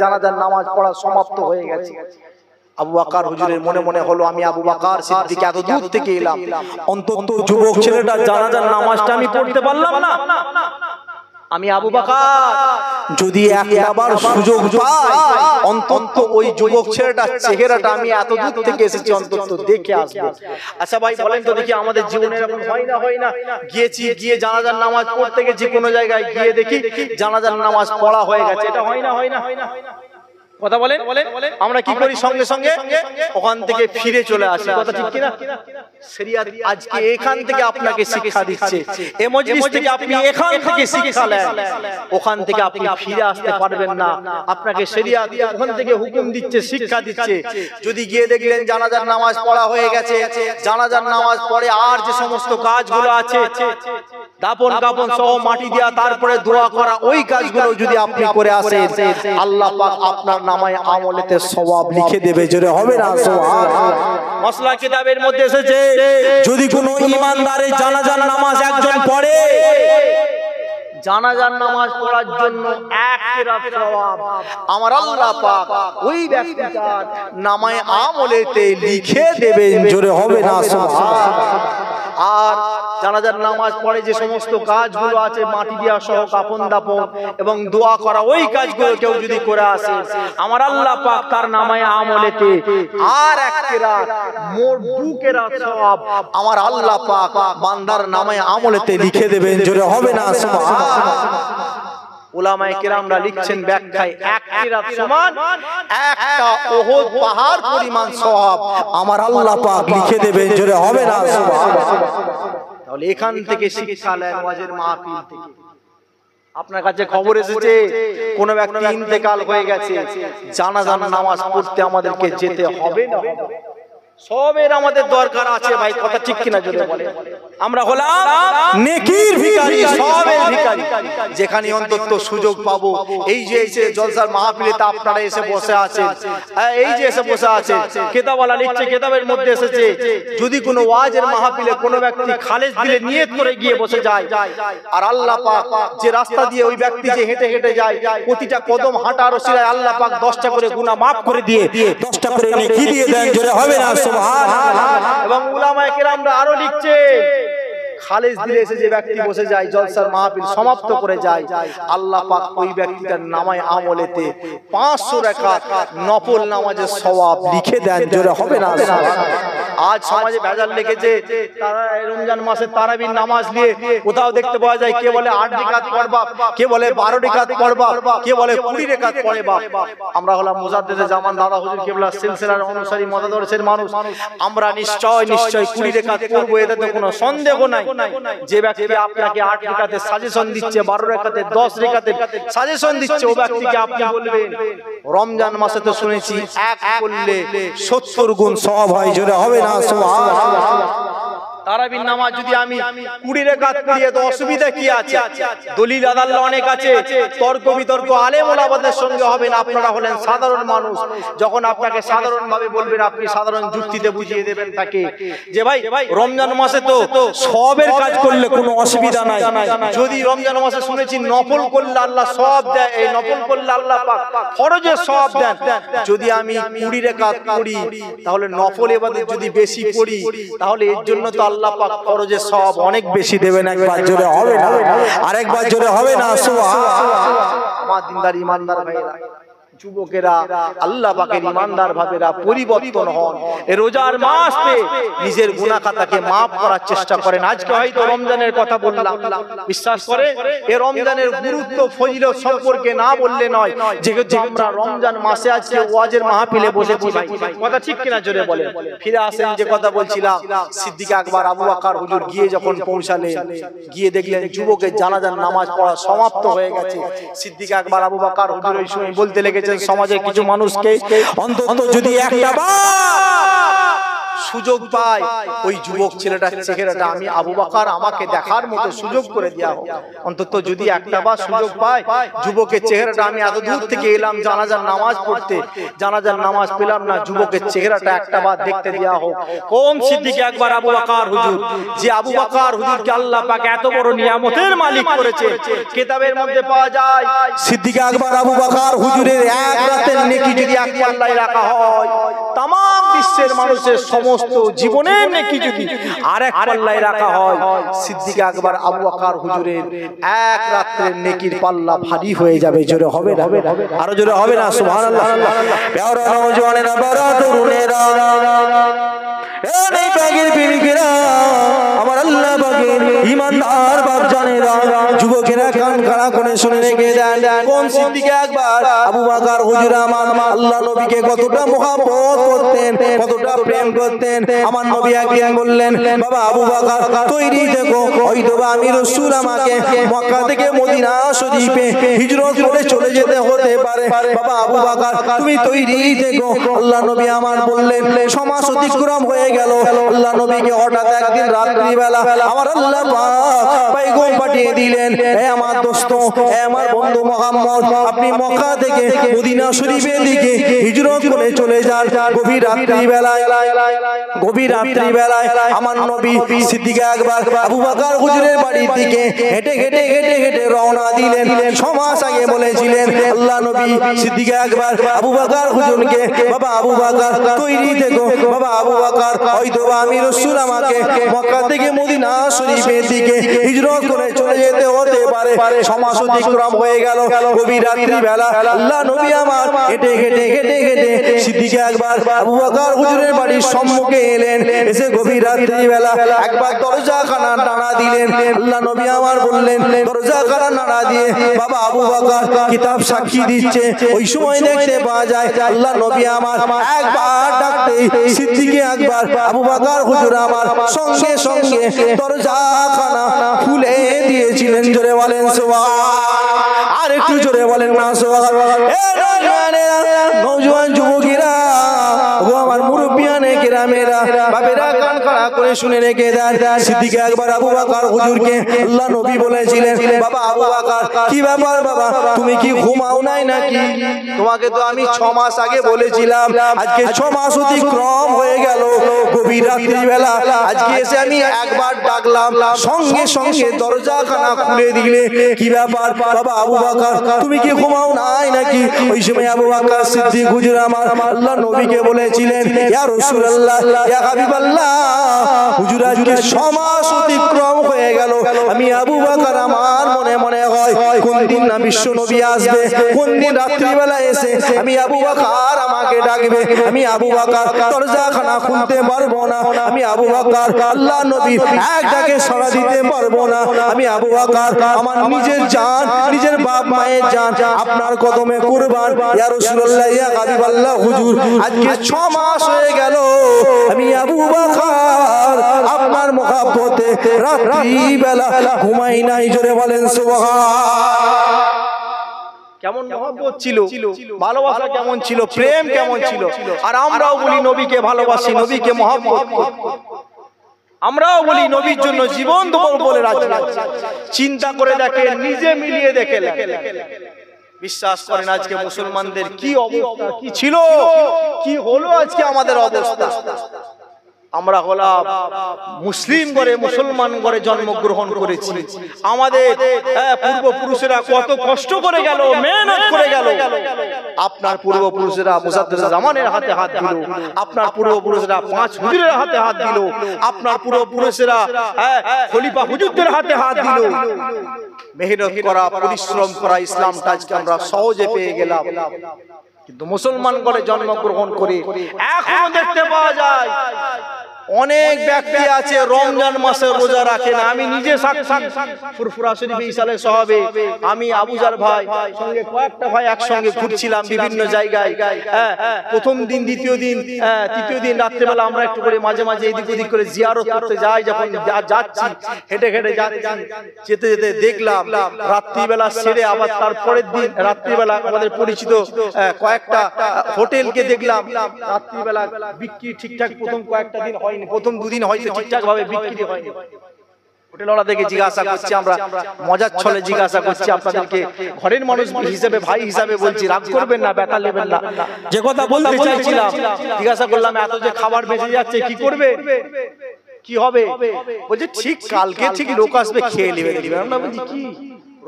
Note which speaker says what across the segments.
Speaker 1: জানাজার নামাজ পড়া সমাপ্ত হয়ে গেছে। আবু বকর হুজুরের মনে মনে হলো, আমি আবু বকর সিদ্দিক এত দূর থেকে এলাম, অন্তত যুবক ছেলেটা জানাজার নামাজটা আমি পড়তে পারলাম না। আমি আবু বকর যদি একবার সুযোগ পাই, অন্তত ওই যুবক ছেলেটার চেহারাটা আমি এত দূর থেকে এসেছি অন্তত দেখে আসবো। আচ্ছা ভাই বলেন তো দেখি, আমাদের জীবনে এরকম হয় না? গিয়ে জানাজার নামাজ পড়তে গেছি, কোনো জায়গায় গিয়ে দেখি জানাজার নামাজ পড়া হয়ে গেছে, এটা হয় না? কথা বলেন, আমরা কি করি? সঙ্গে সঙ্গে ওখান থেকে ফিরে চলে আসি, কথা ঠিক কিনা? শরিয়ত আজকে এখান থেকে আপনাকে শিক্ষা দিচ্ছে, এই মজলিস থেকে আপনি এখান থেকে শিক্ষা নেন, ওখান থেকে আপনি ফিরে আসতে পারবেন না। আপনাকে শরিয়ত ওখান থেকে হুকুম দিচ্ছে, শিক্ষা দিচ্ছে। যদি গিয়ে দেখলেন জানাজার নামাজ পড়া হয়ে গেছে, জানাজার নামাজ পড়ে আর যে সমস্ত কাজগুলো আছে, দাপন কাপন সহ মাটি দেওয়া, তারপরে দোয়া করা, ওই কাজগুলো যদি আপনি করে আসেন, আল্লাহ পাক আপনার নামায় আমলেতে সওয়াব লিখে দেবে। জোরে হবে না সুবহানাল্লাহ। মাসলা কিতাবের মধ্যে এসেছে, যদি কোনো ঈমানদারের জানাজার নামাজ একজন পড়ে, জানাজার নামাজ পড়ার জন্য এক রাত সওয়াব আমার আল্লাহ পাক ওই ব্যক্তিটার নামায় আমলেতে লিখে দেবেন। জোরে হবে না সুবহানাল্লাহ। আর জানাজার নামাজ পড়ে যে সমস্ত কাজগুলো আছে, মাটি দেওয়া সহ কাফন দাফন এবং দোয়া করা, ওই কাজগুলো কেউ যদি করে আসে, আমার আল্লাহ পাক তার নামায় আমলেতে আর এক রাত মোট 2 রাত সওয়াব আমার আল্লাহ পাক বান্দার নামায় আমলেতে লিখে দেবেন। জোরে হবে না সুবহানাল্লাহ। উলামায়ে কেরামরা লিখছেন ব্যাখ্যায়, এক রাত সমান একটা উহুদ পাহাড় পরিমাণ সওয়াব আমার আল্লাহ পাক লিখে দেবেন। জোরে হবে না সুবহানাল্লাহ। তাহলে এখান থেকে শিক্ষা নেন ওয়াজের মাহফিল থেকে। আপনার কাছে খবর এসেছে কোন ব্যক্তি ইন্তেকাল হয়ে গেছে, জানাজার নামাজ পড়তে আমাদেরকে যেতে হবে না? সবের আমাদের দরকার আছে ভাই, কথা ঠিক কিনা? জোরে বলে। আমরা হলাম নেকির ভিখারি, সবের ভিখারি। যেখানে অন্তত সুযোগ পাবো, এই যে এসে জলসার মাহফিলেতে আপনারা এসে বসে আছেন, এই যে এসে বসে আছে, কিতাবওয়ালা লিখছে, কিতাবের মধ্যে এসেছে, যদি কোনো ওয়াজের মাহফিলে কোনো ব্যক্তি খালেস দিলে নিয়ত করে গিয়ে বসে যায়, আর আল্লাহ পাক যে রাস্তা দিয়ে ওই ব্যক্তি যে হেঁটে হেঁটে যায়, প্রতিটা কদম হাঁটার ওসিলায় আল্লাহ পাক 10টা করে গুনাহ মাফ করে দিয়ে 10টা করে নেকি দিয়ে দেন। জোরে হবে না সুবহানাল্লাহ। এবং উলামায়ে কেরামরা আরো লিখছে, খালেস দিলে এসে যে ব্যক্তি বসে যায়, জলসার মাহফিল সমাপ্ত করে যায়, আল্লাহ পাক ওই ব্যক্তিটার নামায় আমলেতে 500 রাকাত নফল নামাজের সওয়াব লিখে দেন। জোরে হবে না সুবহানাল্লাহ। আজ সমাজে ভেজাল লেগেছে, তারা রমজান মাসে তারাবির নামাজ নিয়ে কোথাও দেখতে পাওয়া যায়, কে বলে 8 রাকাত পড়বা, কে বলে 12 রাকাত পড়বা, কে বলে 20 রাকাত পড়বা। আমরা হলাম মুজাদ্দিদে জামান দাদা হুজুর কিবলা সিলসিলার অনুসারী মতাদর্শের মানুষ, আমরা নিশ্চয় 20 রাকাত পড়বো, এতে তো কোনো সন্দেহ নাই। যে ব্যক্তি আপনাকে 8 রাকাতের সাজেশন দিচ্ছে, 12 রাকাতের 10 রাকাতের সাজেশন দিচ্ছে, ও ব্যক্তিকে আপনি বলবেন রমজান মাসে তো শুনেছি এক করলে 70 গুণ সওয়াব হয়। জোরে হবে না সুবহানাল্লাহ। তারাবির নামাজ যদি আমি 20 রাকাত পড়ি, তো অসুবিধা কি আছে? দলিল আদাল্লাহ অনেক আছে, তর্ক বিতর্ক আলেম ওলামাদের সঙ্গে হবে না। আপনারা হলেন সাধারণ মানুষ, যখন আপনাকে সাধারণ ভাবে বলবেন, আপনি সাধারণ যুক্তিতে বুঝিয়ে দেবেন তাকে যে ভাই রমজান মাসে তো সওয়াবের কাজ করলে কোনো অসুবিধা নাই। যদি রমজান মাসে শুনেছি নফল করলে আল্লাহ সওয়াব দেয়, এই নফল করলে আল্লাহ পাক ফরজের সওয়াব দেন। যদি আমি 20 রাকাত পড়ি, তাহলে নফল ইবাদত যদি বেশি পড়ি, তাহলে এর জন্য তো আল্লাহ পাক ফরজের সওয়াব অনেক বেশি দেবেন। একবার জোরে হবে না, আরেকবার জোরে হবে না সুবহানাল্লাহ। আমার দিনদার ইমানদার ভাইরা, যুবকেরা, আল্লাহ পাকের ইমানদার ভাবেরা পরিবর্তন হন। এই রোজার মাসে নিজের গুনাহ খাতাকে maaf করার চেষ্টা করেন। আজকে হয়তো রমজানের কথা বললাম, বিশ্বাস করে এই রমজানের গুরুত্ব ফজিলত সম্পর্কে না বললে নয়। যেহেতু আমরা রমজান মাসে আজকে ওয়াজের মাহফিলে বসেছি ভাই, কথা ঠিক কিনা? জোরে বলেন। ফিরে আসেন যে কথা বলছিলাম, সিদ্দিক আকবর আবু বকর হুজুর গিয়ে যখন পৌঁছালেন, গিয়ে দেখলেন যুবকের জানাজার নামাজ পড়া সমাপ্ত হয়ে গেছে। সিদ্দিক আকবর আবু বকর হুজুর ওই সময় বলতে লেগেছে, সমাজের কিছু মানুষকে অন্তত যদি একটা সুযোগ পায়, ওই যুবক ছেলেটার চেহারাটা আমি আবু বকর আমাকে দেখার মতো সুযোগ করে দেয়া হোক। অন্তত যদি একটা বার সুযোগ পায়, যুবকের চেহারাটা, আমি এত দূর থেকে এলাম জানাজার নামাজ পড়তে, জানাজার নামাজ পেলাম না, যুবকের চেহারাটা একটা বার দেখতে দেয়া হোক। কোন সিদ্দিক আকবর আবু বকর হুজুর, যে আবু বকর হুজুরকে আল্লাহ পাক এত বড় নিয়ামতের মালিক করেছে। কিতাবের মধ্যে পাওয়া যায় সিদ্দিক আকবর আবু বকর হুজুরের এক নেকি যদি এক পাল্লায় রাখা হয়, তাম বিশ্বের মানুষের সমস্ত জীবনের নেকি যদি আরেক পাল্লায় রাখা হয়, সিদ্দিক আকবর আবু বকর হুজুরের এক রাত্রের নেকির পাল্লা ভারী হয়ে যাবে। জোরে হবে না? আরো জোরে হবে না? সুবহানাল্লাহ। প্যারা নওজওয়ানেরা, বড় তরুণেরা, এই পাগের পীরকেরা, আমার আল্লাহ পাকের ঈমানদার বাপজানেরা, যুবকেরা কান খাড়া করে শুনে রেখে দেন। কোন সিদ্দিক আকবর আবু বকর হুজুর আমার আল্লাহ নবীকে কতটা মহব্বত করতেন, কতটা প্রেম করতেন। আমার নবী একদিন বললেন, বাবা আবু বকর তৈরি থেকো, হয়তোবা আমি রাসূল আমাকে মক্কা থেকে মদিনা শরীফে হিজরত করে চলে যেতে হতে পারে। বাবা আবু বকর তুমি তৈরি থেকো। আল্লাহ নবী আমার বললেন, সমাজ অতিক্রম হয়ে গেল। আল্লাহ নবীকে হঠাৎ একদিন রাত্রি বেলা আমার আল্লাহ পাক পয়গম পাঠিয়ে দিলেন, হে আমার দোস্ত, হে আমার বন্ধু মুহাম্মদ, আপনি মক্কা থেকে মদিনা শরীফের দিকে হিজরত করে চলে যান। গভীর রাত্রি বেলায় আমার নবী সিদ্দিক আকবর আবু বকর হুজুরের বাড়ির দিকে হেঁটে হেঁটে হেঁটে হেঁটে রওনা দিলেন। সমাজ আগে বলেছিলেন আল্লাহ নবী সিদ্দিক আকবর আবু বকর হুজুরকে, বাবা আবু বকর তৈরি থেকো, বাবা আবু বকর হয়তোবা আমি রাসূল আমাকে মক্কা থেকে মদিনা শরীফের দিকে হিজরত করে চলে যেতে হতে পারে। সমাজ অতিক্রম হয়ে গেল। গভীর রাত্রি বেলা আল্লাহ নবী আমার হেঁটে হেঁটে হেঁটে হেঁটে সিদ্দিক আকবর আবু বকর হুজুরের বাড়ির সম্মুখে এলেন। এসে গভীর রাত্রি বেলা একবার দরজাখানা নাড়া দিলেন। আল্লাহ নবী আমার বললেন, দরজাখানা নাড়া দিয়ে বাবা আবু বকর কিতাব সাক্ষী দিচ্ছে। ওই সময় দেখতে পাওয়া যায় আল্লাহ নবী আমার একবার ডাকতেই সিদ্দিক আকবর আবু বকর হুজুর আমার সঙ্গে সঙ্গে দরজাখানা খুলে দিয়েছিলেন। জোরে বলেন সুবহান। আর একটু জোরে বলেন না সুবহান। নওজোয়ান যুবকেরা, ও আমার মুরব্বিয়ানে কেরামেরা, বাবেরা কান খাড়া করে শুনে রেখে দেন। সিদ্দিক আকবর আবু বকর হুজুরকে আল্লাহ নবী বলেছিলেন, বাবা আবু বকর কি ব্যাপার বাবা, তুমি কি ঘুমাও নাই নাকি? তোমাকে তো আমি 6 মাস আগে বলেছিলাম, আজকে 6 মাস অতিক্রম হয়ে গেল। গভীর রাত্রি বেলা আজকে এসে আমি একবার ডাকলাম, সঙ্গে সঙ্গে দরজাখানা খুলে দিলে, কি ব্যাপার বাবা আবু বকর, তুমি কি ঘুমাও নাই নাকি? ওই সময় আবু বকর সিদ্দিক হুজুর আমার আল্লাহ নবীকে বলেছিলেন, ইয়া রাসূলুল্লাহ, ইয়া হাবিবাল্লাহ, হুজুর আজকে 6 মাস অতিক্রম হয়ে গেল। আমি আবু বকর আমার মনে মনে হয় কোন দিন না বিশ্ব নবী আসবে, কোন দিন রাত্রি বেলা এসে আমি আবু বকর আমাকে ডাকবে। আমি আবু বকর দরজাখানা খুলতে পারবো না। আমি আবু বকর আল্লাহ নবীর এক ডাকে সাড়া দিতে পারবো না। আমি আবু বকর আমার নিজের জান, নিজের বাপ মায়ের জান আপনার কদমে কুরবান। ইয়া রাসূলুল্লাহ, ইয়া হাবিবাল্লাহ, হুজুর আজকে 6 মাস হয়ে গেল আমি আবু বকর আপনার মহব্বতে রাত্রি বেলা ঘুমাই নাই। জোরে বলেন সুবহান। কেমন মহব্বত ছিল, ভালোবাসা কেমন ছিল, প্রেম কেমন ছিল। আর আমরাও বলি নবীকে ভালোবাসি, নবীকে মহব্বত করি। আমরাও বলি নবীর জন্য জীবন দেব বলে রাজি। চিন্তা করে দেখেন, নিজে মিলিয়ে দেখেন, বিশ্বাস করেন আজকে মুসলমানদের কি অবস্থা, কি ছিল, কি হলো আজকে আমাদের অবস্থা। আমরা হলাম মুসলিম ঘরে, মুসলমান ঘরে জন্মগ্রহণ করেছি। আমাদের পূর্বপুরুষেরা কত কষ্ট করে গেল, মেহনত করে গেল। আপনার পূর্বপুরুষেরা মুজাদ্দেদ জামানের হাতে হাত দিল, আপনার পূর্বপুরুষেরা 5 হুজুরের হাতে হাত দিল, আপনার পূর্বপুরুষেরা খলিফা হুজুরদের হাতে হাত দিল। মেহনত করা, পরিশ্রম করা ইসলামটা আজকে আমরা সহজে পেয়ে গেলাম। কিন্তু মুসলমান ঘরে জন্মগ্রহণ করে এখনো দেখতে পাওয়া যায় অনেক ব্যক্তি আছে রমজান মাসে রোজা রাখে না। আমি নিজে ফুরফুরা শরীফে ইসালে সাহাবে, আমি আবুজার ভাই সঙ্গে কয়েকটা ভাই একসঙ্গে ঘুরছিলাম বিভিন্ন জায়গায়। প্রথম দিন, দ্বিতীয় দিন, তৃতীয় দিন রাত্রেবেলা আমরা একটু করে মাঝে মাঝে এদিক ওদিক করে জিয়ারত করতে যাই। যখন যাচ্ছি হেঁটে হেঁটে যেতে যেতে দেখলাম রাত্রিবেলা সেরে আবার তারপরের দিন রাত্রিবেলা আমাদের পরিচিত কয়েকটা হোটেলকে দেখলাম রাত্রিবেলা বিক্রি ঠিকঠাক প্রথম কয়েকটা দিন হয়নি, প্রথম 2 দিন হয়তো ঠিকঠাক ভাবে বিক্রি হয়নি। হোটেলওয়ালা থেকে জিজ্ঞাসা করছি, আমরা মজার ছলে জিজ্ঞাসা করছি আপনাদেরকে, ঘরের মানুষ হিসেবে, ভাই হিসাবে বলছি, রাগ করবেন না, ব্যথা নেবেন না। যে কথা বলতে চাইছিলাম, জিজ্ঞাসা করলাম এত যে খাবার বেঁচে যাচ্ছে কি করবে, কি হবে? বলছে ঠিক কালকে ঠিক লোক আসবে খেয়ে নেবে। আমরা বলছি কি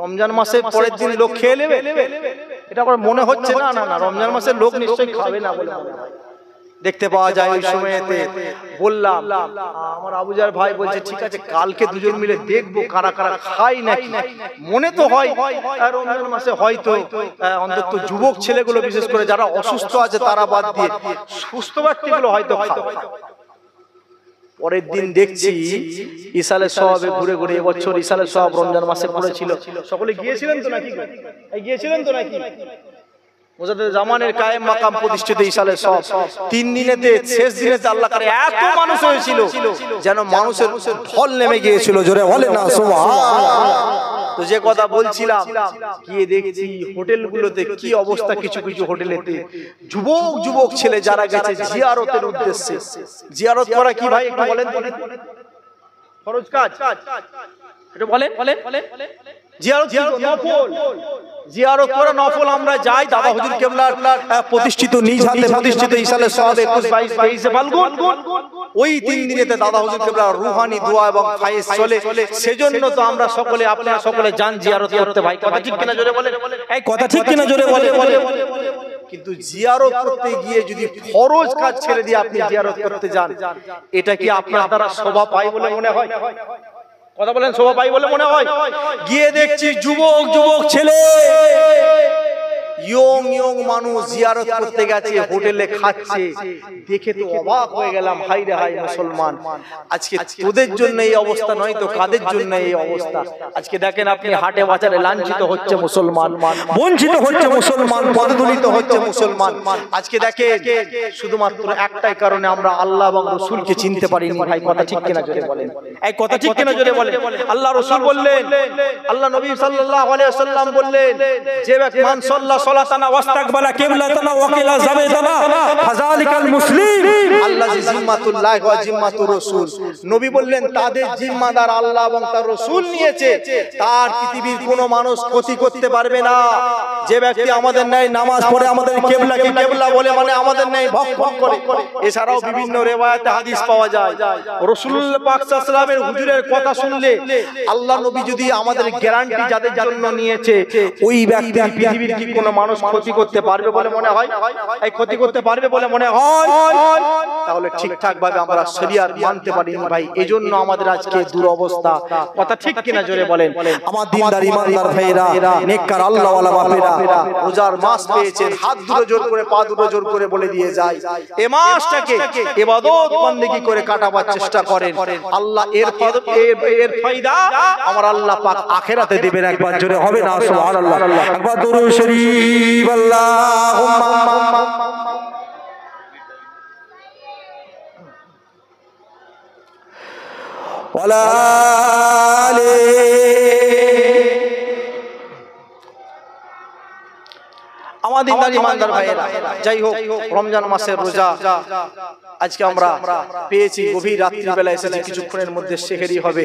Speaker 1: রমজান মাসের পরের দিন লোক খেয়ে নেবে? এটা আমার মনে হচ্ছে না না না রমজান মাসের লোক নিশ্চয়ই খাবে না বলে মনে হয়। দেখতে পাওয়া যায় ওই সময়তে বললাম আমার আবুজার ভাই বলছে ঠিক আছে কালকে দুজন মিলে দেখবো কারা কারা খাই নাকি। মনে তো হয় রমজান মাসে হয়তো অন্তত যুবক ছেলেগুলো বিশেষ করে যারা অসুস্থ আছে তারা বাদ দিয়ে সুস্থ ব্যক্তিগুলো হয়তো খাবে। পরের দিন দেখছি ইসালের সওয়াবে ঘুরে ঘুরে এবছর ইসালের সওয়াব রমজান মাসে পড়েছিল। সকলে গিয়েছিলেন তো নাকি? গিয়েছিলেন তো নাকি? মুজাদ্দেদ জামানের কায়েম মাকাম প্রতিষ্ঠিত ইসালের সওয়াব 3 দিনেতে শেষ দিনেতে আল্লাহ করে এত মানুষ হয়েছিল যেন মানুষের ঢল নেমে গিয়েছিল। জোরে বলে না সুবহানাল্লাহ। তো যে কথা বলছিলাম গিয়ে দেখছি হোটেলগুলোতে কি অবস্থা, কিছু কিছু হোটেলেতে যুবক যুবক ছেলে যারা গেছে জিয়ারতের উদ্দেশ্যে। জিয়ারত করা কি ভাই একটু বলেন? ফরজ কাজ একটু বলেন। জিয়ারত করা নফল। আমরা যাই দাদা হুজুর কেবলার প্রতিষ্ঠিত নিজ হাতে প্রতিষ্ঠিত ইসালের সওয়াব 21, 22, 23 ফাল্গুন ওই 3 দিনেতে দাদা হুজুর কেবলার রুহানি দোয়া এবং ফায়েজ চলে। সেজন্য তো আমরা সকলে আপনারা সকলে যান জিয়ারত করতে। ভাই কথা ঠিক কিনা জোরে বলেন? এই কথা ঠিক কিনা জোরে বলেন? কিন্তু জিয়ারত করতে গিয়ে যদি ফরজ কাজ ছেড়ে দিয়ে আপনি জিয়ারত করতে যান, এটা কি আপনার দ্বারা শোভা পায় বলে মনে হয়? কথা বলেন, শোভা পাই বলে মনে হয়? গিয়ে দেখছি যুবক যুবক ছেলে ইয়ং ইয়ং মানুষ জিয়ারত করতে গেছে, হোটেলে খাচ্ছে। দেখে তো অবাক হয়ে গেলাম, হাই রে হাই মুসলমান, আজকে তোদের জন্য এই অবস্থা নয় তো কাদের জন্য এই অবস্থা? আজকে দেখেন আপনি হাটে বাজারে লাঞ্ছিত হচ্ছে মুসলমান, বঞ্চিত হচ্ছে মুসলমান, পদদলিত হচ্ছে মুসলমান। আজকে দেখে শুধুমাত্র একটাই কারণে আমরা আল্লাহ এবং রাসূলকে চিনতে পারিনি। ভাই কথা ঠিক কিনা জোরে বলেন? এই কথা ঠিক কিনা জোরে বলেন? আল্লাহ রাসূল বললেন, আল্লাহ নবী সাল্লাল্লাহু আলাইহি ওয়াসাল্লাম বললেন, যে ব্যক্তি মান সাল্লা সালাতানা ওয়াস্তাকবালা কিবলাতানা ওয়া কিলা যাবাতানা ফাযালিকাল মুসলিম আল্লাযী জিম্মাতুল্লাহ ওয়া জিম্মাতুর রাসূল। নবী বললেন তাদের জিম্মাদার আল্লাহ এবং তার রাসূল নিয়েছে, তার পৃথিবীর কোনো মানুষ ক্ষতি করতে পারবে না। যে ব্যক্তি আমাদের ন্যায় নামাজ পড়ে, আমাদের কিবলাকে কিবলা বলে মানে আমাদের ন্যায় ভক্ষণ করে। এছাড়াও বিভিন্ন রিওয়ায়াতে হাদিস পাওয়া যায় রাসূলুল্লাহ পাক সাল্লাল্লাহু আলাইহি ওয়াসাল্লামের হুজুরের কথা শুনলে আল্লাহ নবী যদি আমাদের গ্যারান্টি যাদের জন্য নিয়েছে, ওই ব্যক্তি পৃথিবীর কি কোনো মানুষ ক্ষতি করতে পারবে বলে মনে হয়? এই ক্ষতি করতে পারবে বলে মনে হয়? তাহলে ঠিকঠাক ভাবে আমরা শরিয়াত মানতে পারি না ভাই, এজন্য আমাদের আজকে দুরবস্থা। কথা ঠিক কিনা জোরে বলেন? আমার দিনদার ইমানদার ভাইরা, নেককার আল্লাহওয়ালা বাপেরা, রোজার মাস পেয়েছেন, হাত দুটো জোর করে পা দুটো জোর করে বলে দিয়ে যায় এই মাসটাকে ইবাদত বন্দেগী করে কাটাবার চেষ্টা করেন। আল্লাহ এর ফায়দা আমার আল্লাহ পাক আখিরাতে দিবেন। একবার জোরে হবে না সুবহানাল্লাহ? একবার দুরূদ শরীফ আল্লাহুম্মা ওয়ালা আলি। আমাদের ইমানদার ভাইয়েরা, যাই হোক রমজান মাসের রোজা আজকে আমরা পেয়েছি, গভীর রাত্রিবেলা এসেছি, কিছুক্ষণের মধ্যে সেহরি হবে।